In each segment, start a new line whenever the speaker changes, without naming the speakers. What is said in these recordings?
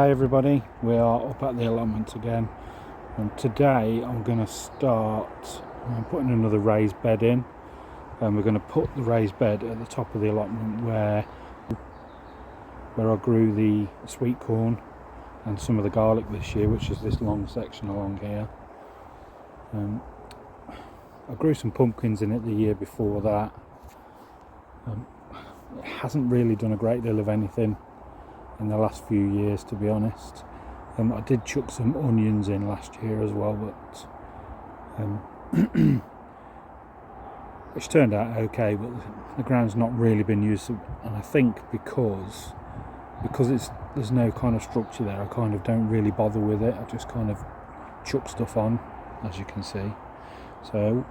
Hi everybody, we are up at the allotment again, and today I'm going to putting another raised bed in, and we're going to put the raised bed at the top of the allotment where I grew the sweet corn and some of the garlic this year, which is this long section along here. I grew some pumpkins in it the year before that. It hasn't really done a great deal of anything in the last few years, to be honest. I did chuck some onions in last year as well, but which turned out okay, but the ground's not really been used, and I think because there's no kind of structure there, I kind of don't really bother with it. I just kind of chuck stuff on, as you can see. So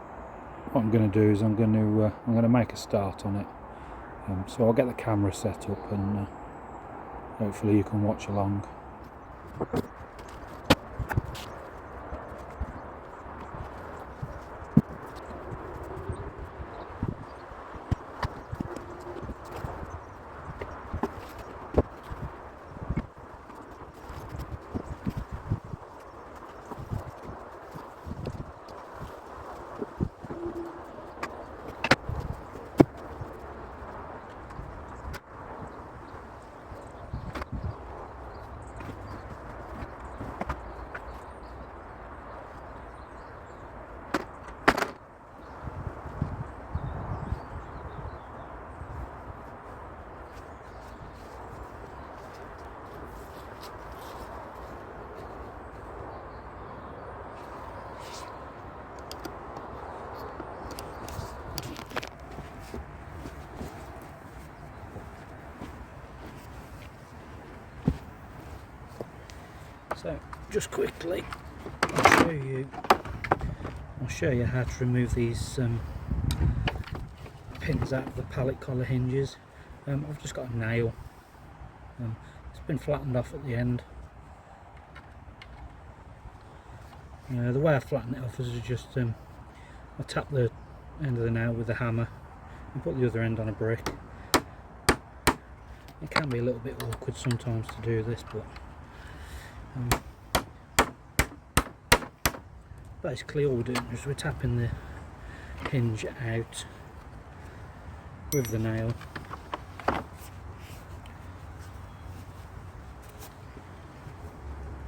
what I'm going to do is I'm going to make a start on it. So I'll get the camera set up and hopefully you can watch along. So just quickly, I'll show you how to remove these pins out of the pallet collar hinges. I've just got a nail. It's been flattened off at the end. The way I flatten it off is just I tap the end of the nail with a hammer and put the other end on a brick. It can be a little bit awkward sometimes to do this, but basically all we're doing is we're tapping the hinge out with the nail. I've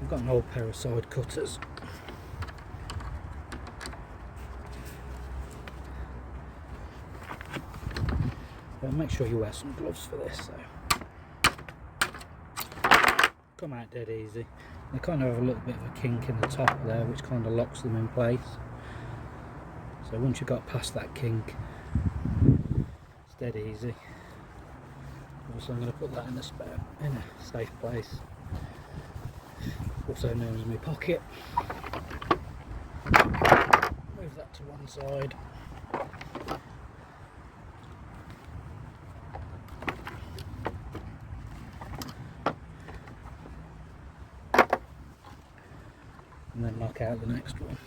got an old pair of side cutters. But make sure you wear some gloves for this. So come out dead easy. They kind of have a little bit of a kink in the top there, which kind of locks them in place. So once you've got past that kink, it's dead easy. Also, I'm going to put that in a safe place, also known as my pocket. Move that to one side. And then knock out the next one.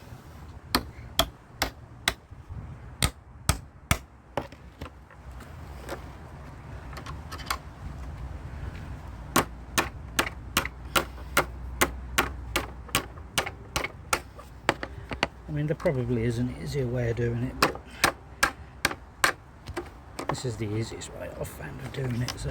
I mean, there probably is an easier way of doing it, but this is the easiest way I've found of doing it. So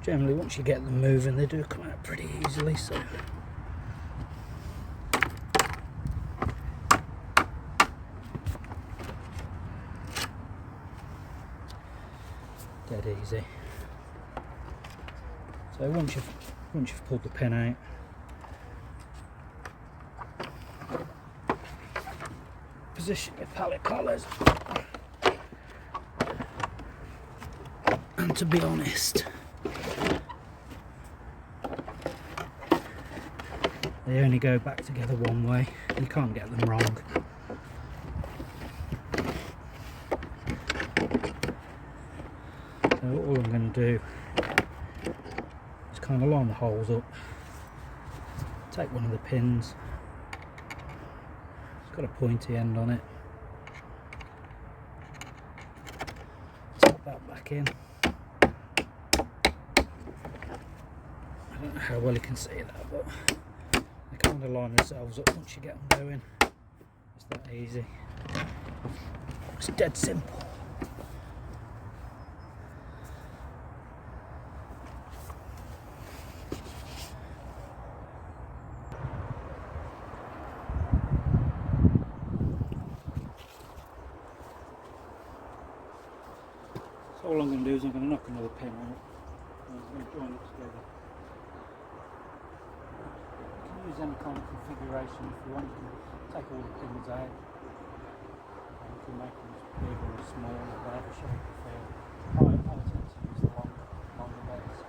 generally, once you get them moving, they do come out pretty easily. So dead easy. So once you've pulled the pin out, position your pallet collars. And to be honest, they only go back together one way. You can't get them wrong. So all I'm going to do is kind of line the holes up take one of the pins, it's got a pointy end on it, tap that back in. I don't know how well you can see that, but they kind of line themselves up once you get them going. It's that easy. It's dead simple. So all I'm going to do is I'm going to knock another pin out and I'm going to join it together. You can use any kind of configuration if you want. You can take all the pins out and you can make them big or small or whatever shape you feel. I tend to use the longer legs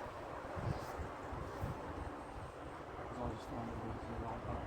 because I just find it easier like that.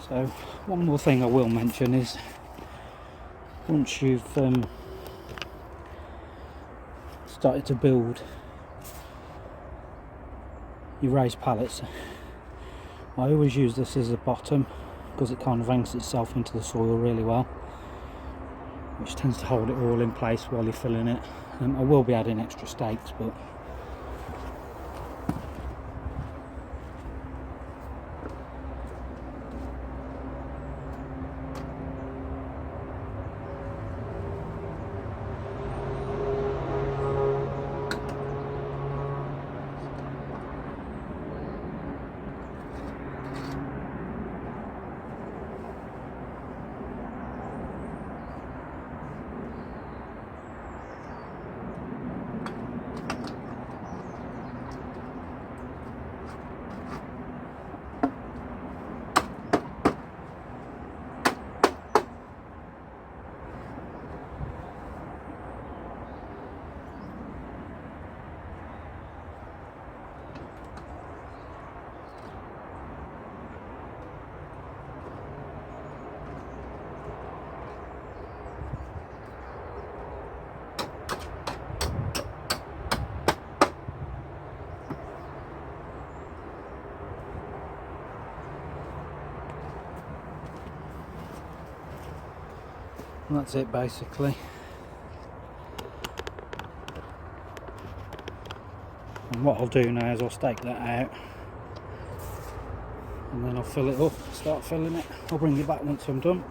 So one more thing I will mention is once you've started to build your raised pallets, I always use this as a bottom because it kind of anchors itself into the soil really well, which tends to hold it all in place while you're filling it. I will be adding extra stakes, but And that's it basically. And what I'll do now is I'll stake that out, and then I'll fill it up, start filling it. I'll bring you back once I'm done.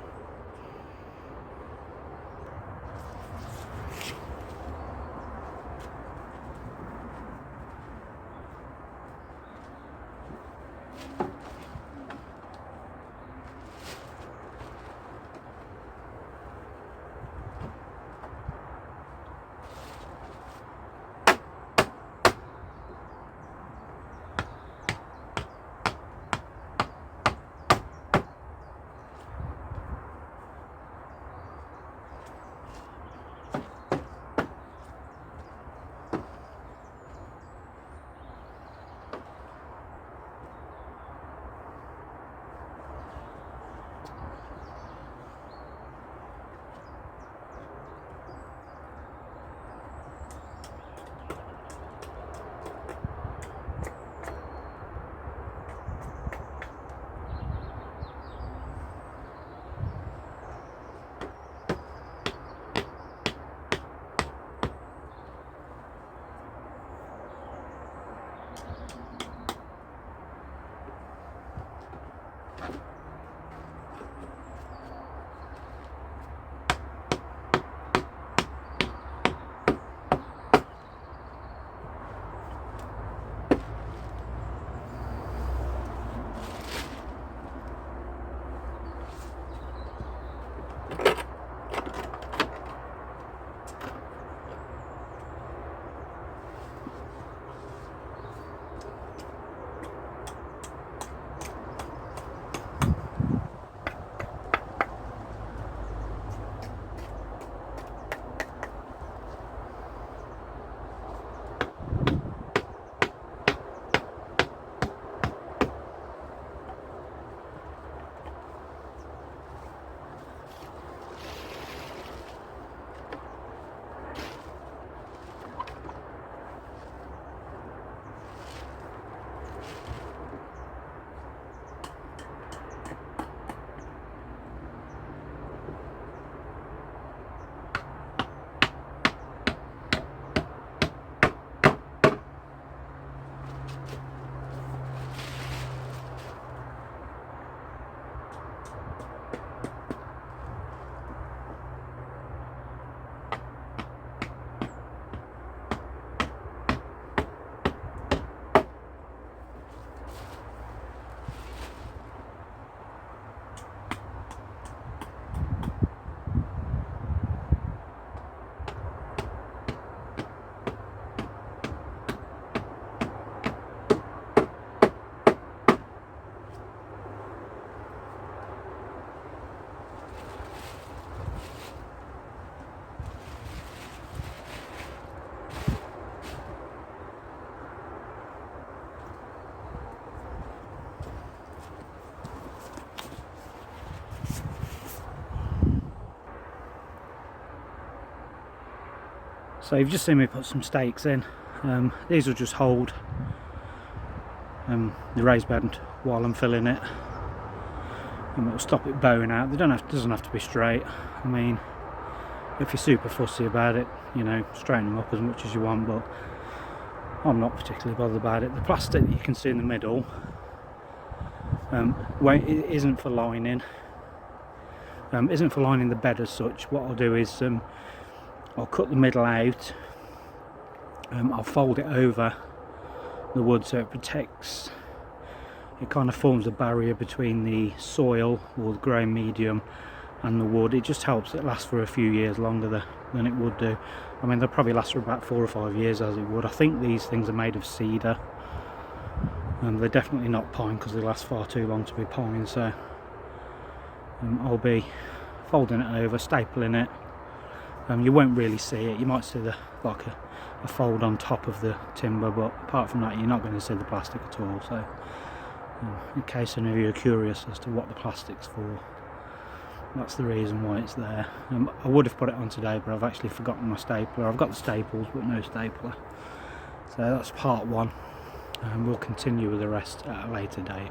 So you've just seen me put some stakes in. These will just hold the raised bed while I'm filling it, and it'll stop it bowing out. Doesn't have to be straight. I mean, if you're super fussy about it, you know, straighten them up as much as you want, but I'm not particularly bothered about it. The plastic that you can see in the middle it isn't for lining. Isn't for lining the bed as such. What I'll do is I'll cut the middle out, I'll fold it over the wood so it protects, it kind of forms a barrier between the soil or the growing medium and the wood. It just helps it last for a few years longer than it would do. I mean, they'll probably last for about 4 or 5 years as it would. I think these things are made of cedar, and they're definitely not pine because they last far too long to be pine. So I'll be folding it over, stapling it. You won't really see it. You might see like a fold on top of the timber, but apart from that, you're not going to see the plastic at all. So, in case any of you are curious as to what the plastic's for, that's the reason why it's there. I would have put it on today, but I've actually forgotten my stapler. I've got the staples, but no stapler. So that's part one, and we'll continue with the rest at a later date.